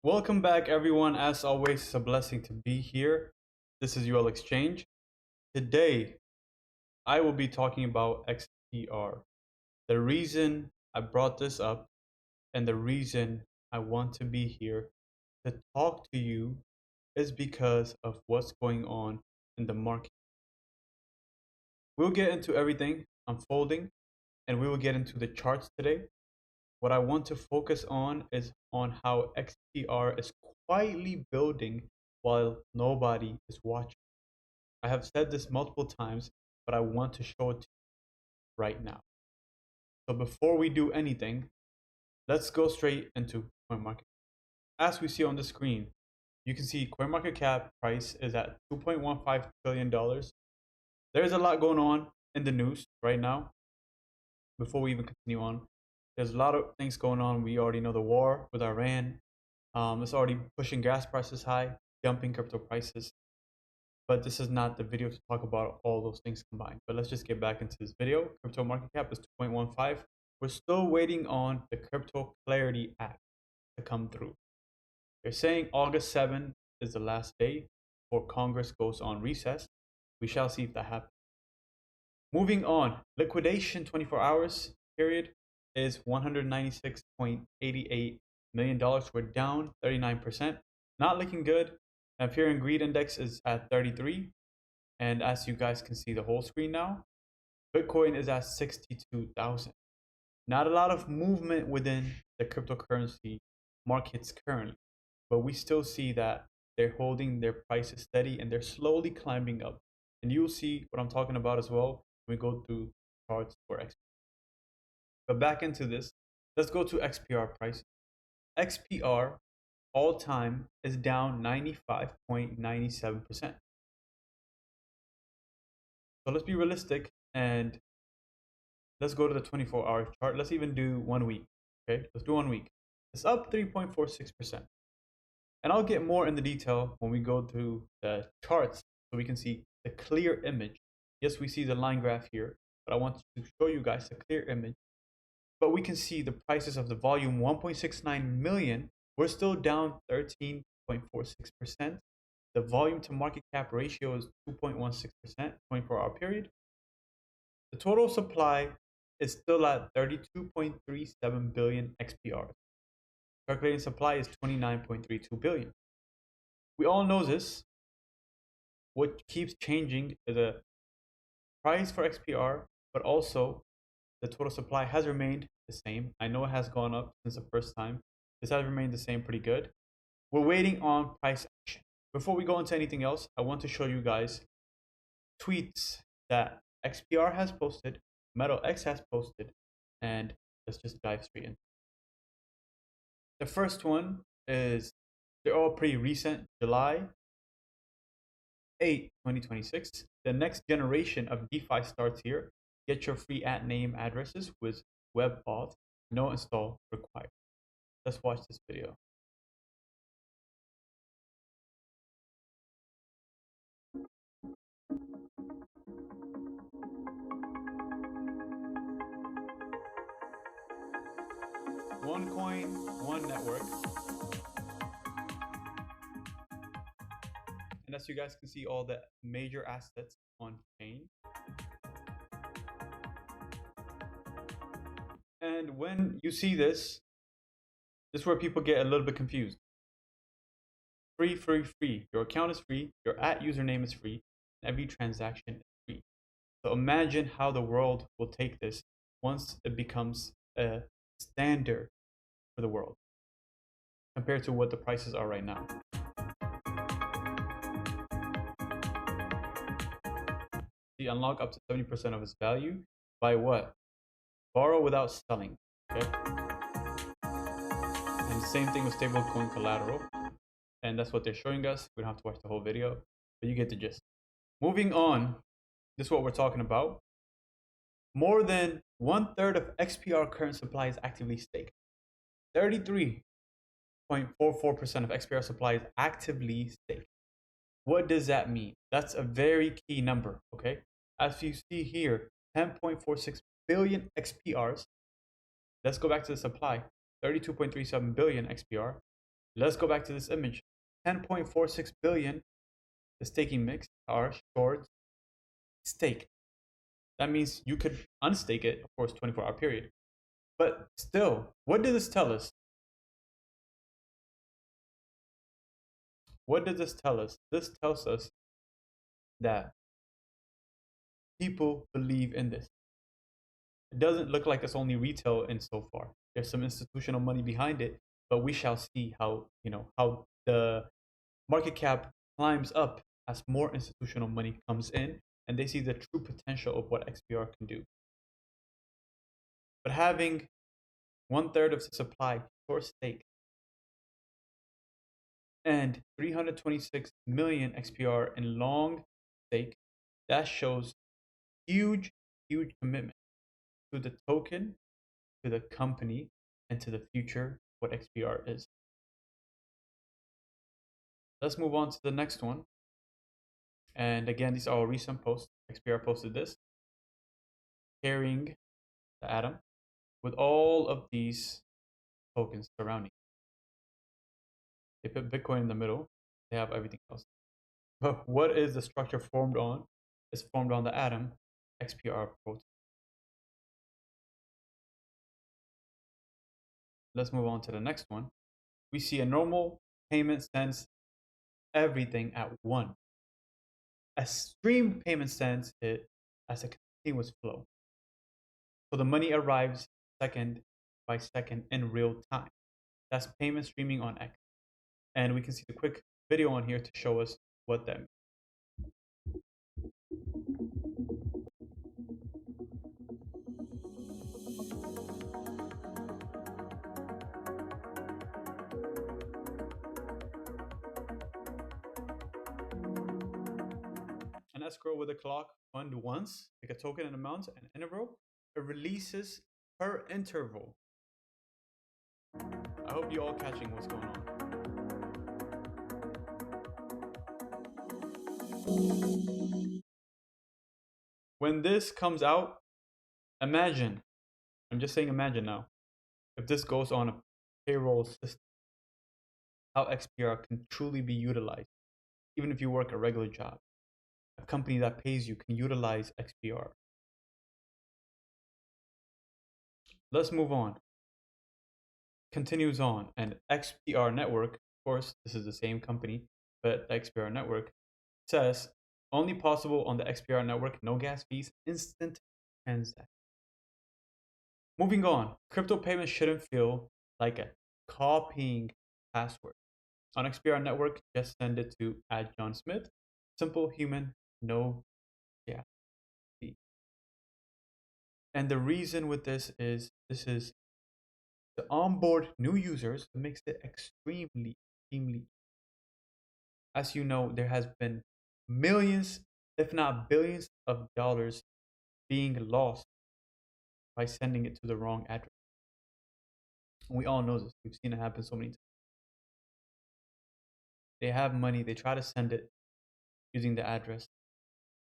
Welcome back, everyone. As always, it's a blessing to be here. This is Eyouel Exchange. Today, I will be talking about XPR. The reason I brought this up and the reason I want to be here to talk to you is because of what's going on in the market. We'll get into everything unfolding and we will get into the charts today. What I want to focus on is on how XPR is quietly building while nobody is watching. I have said this multiple times, but I want to show it to you right now. So before we do anything, let's go straight into CoinMarket. As we see on the screen, you can see CoinMarketCap price is at $2.15 billion. There's a lot going on in the news right now. Before we even continue on, there's a lot of things going on. We already know the war with Iran. It's already pushing gas prices high, dumping crypto prices. But this is not the video to talk about all those things combined. But let's just get back into this video. Crypto market cap is 2.15. We're still waiting on the Crypto Clarity Act to come through. They're saying August 7th is the last day before Congress goes on recess. We shall see if that happens. Moving on, liquidation 24 hours period is $196.88 million. We're down 39%. Not looking good. Fear and greed index is at 33. And as you guys can see the whole screen now, Bitcoin is at 62,000. Not a lot of movement within the cryptocurrency markets currently, but we still see that they're holding their prices steady and they're slowly climbing up. And you'll see what I'm talking about as well when we go through charts for XPR. But back into this, let's go to XPR price. XPR all time is down 95.97%. So let's be realistic and let's go to the 24-hour chart. Let's even do 1 week. Okay, let's do 1 week. It's up 3.46%. And I'll get more in the detail when we go through the charts so we can see the clear image. Yes, we see the line graph here, but I want to show you guys the clear image. But we can see the prices of the volume 1.69 million. We're still down 13.46%. The volume to market cap ratio is 2.16%, 24-hour period. The total supply is still at 32.37 billion XPRs. Calculating supply is 29.32 billion. We all know this. What keeps changing is the price for XPR, but also the total supply has remained the same. I know it has gone up since the first time. This has remained the same pretty good. We're waiting on price action. Before we go into anything else, I want to show you guys tweets that XPR has posted, Metal X has posted, and let's just dive straight in. The first one is, they're all pretty recent, July 8, 2026. The next generation of DeFi starts here. Get your free @name addresses with WebAuth. No install required. Let's watch this video. One coin, one network. And as you guys can see, all the major assets on chain. And when you see this, this is where people get a little bit confused. Free, free, free. Your account is free. Your @username is free. And every transaction is free. So imagine how the world will take this once it becomes a standard for the world compared to what the prices are right now. You unlock up to 70% of its value by what? Borrow without selling. Okay. And same thing with stablecoin collateral. And that's what they're showing us. We don't have to watch the whole video, but you get the gist. Moving on, this is what we're talking about. More than 1/3 of XPR current supply is actively staked. 33.44% of XPR supply is actively staked. What does that mean? That's a very key number, okay? As you see here, 10.46 billion XPRs. Let's go back to the supply. 32.37 billion XPR. Let's go back to this image. 10.46 billion, the staking mix, are short staked. That means you could unstake it, of course, 24-hour period. But still, what did this tell us? What did this tell us? This tells us that people believe in this. It doesn't look like it's only retail in so far. There's some institutional money behind it, but we shall see how, how the market cap climbs up as more institutional money comes in and they see the true potential of what XPR can do. But having 1/3 of the supply short stake and 326 million XPR in long stake, that shows huge, huge commitment to the token, to the company, and to the future what XPR is. Let's move on to the next one. And again, these are all recent posts. XPR posted this, carrying the atom with all of these tokens surrounding. They put Bitcoin in the middle. They have everything else. But what is the structure formed on? It's formed on the atom XPR protocol. Let's move on to the next one. We see a normal payment sends everything at one. A stream payment sends it as a continuous flow. So the money arrives second by second in real time. That's payment streaming on X. And we can see the quick video on here to show us what that means. An escrow with a clock fund once, like a token and amount and interval, it releases per interval. I hope you all catching what's going on. When this comes out, imagine, I'm just saying imagine now, if this goes on a payroll system, how XPR can truly be utilized, even if you work a regular job. A company that pays you can utilize XPR. Let's move on. Continues on, and XPR Network, of course, this is the same company, but the XPR Network says only possible on the XPR Network, no gas fees, instant transaction. Moving on, crypto payments shouldn't feel like a copying password. On XPR Network, just send it to @JohnSmith. Simple, human, no gas fee. And the reason with this is to onboard new users makes it extremely. As you know, there has been millions, if not billions of dollars being lost by sending it to the wrong address. We all know this. We've seen it happen so many times. They have money, they try to send it using the address,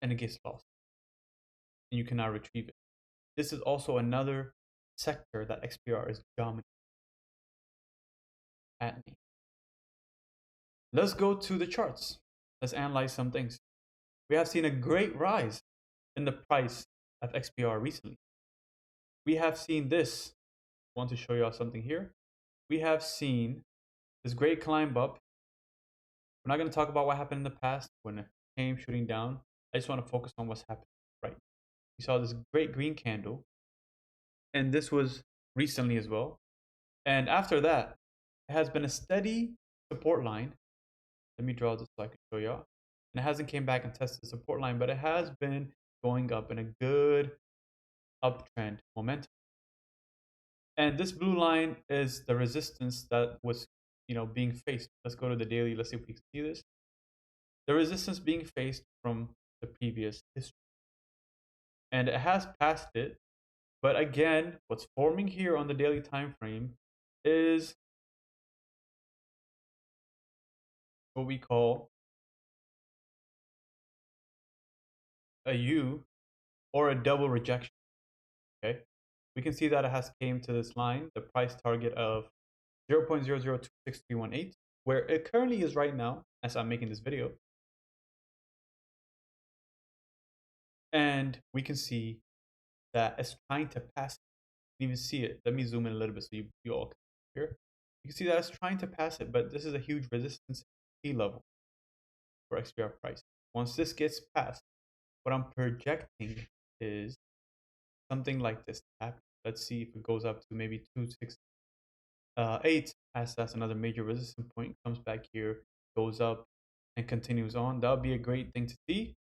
and it gets lost. And you cannot retrieve it. This is also another sector that XPR is dominant at me. Let's go to the charts. Let's analyze some things. We have seen a great rise in the price of XPR recently. We have seen this. I want to show you all something here. We have seen this great climb up. We're not going to talk about what happened in the past when it came shooting down. I just want to focus on what's happening right now. We saw this great green candle, and this was recently as well. And after that, it has been a steady support line. Let me draw this so I can show y'all. And it hasn't came back and tested the support line, but it has been going up in a good uptrend momentum. And this blue line is the resistance that was, being faced. Let's go to the daily. Let's see if we can see this. The resistance being faced from the previous history. And it has passed it. But again, what's forming here on the daily time frame is what we call a U or a double rejection. Okay, we can see that it has came to this line, the price target of 0.002631 where it currently is right now as I'm making this video. And we can see that it's trying to pass. You can even see it. Let me zoom in a little bit so you all can hear. You can see that it's trying to pass it, but this is a huge resistance key level for XPR price. Once this gets passed, what I'm projecting is something like this to happen. Let's see if it goes up to maybe 268, as that's another major resistance point, comes back here, goes up, and continues on. That would be a great thing to see,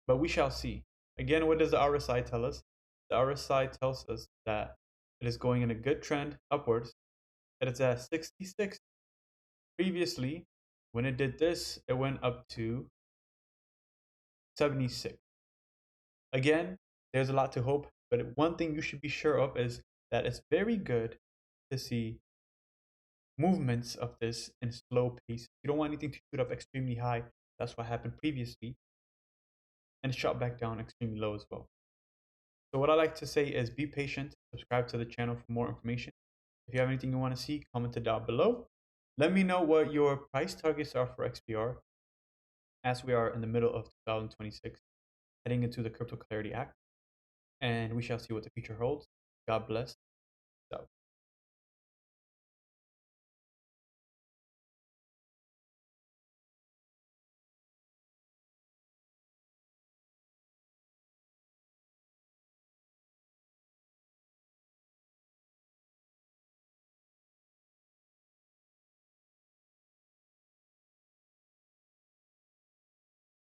but we shall see. Again, what does the RSI tell us? The RSI tells us that it is going in a good trend upwards. It is at 66. Previously, when it did this, it went up to 76. Again, there's a lot to hope, but one thing you should be sure of is that it's very good to see movements of this in slow pace. You don't want anything to shoot up extremely high. That's what happened previously. And it shot back down extremely low as well. So what I like to say is be patient, subscribe to the channel for more information. If you have anything you want to see, comment it down below. Let me know what your price targets are for XPR as we are in the middle of 2026, heading into the Crypto Clarity Act. And we shall see what the future holds. God bless. So.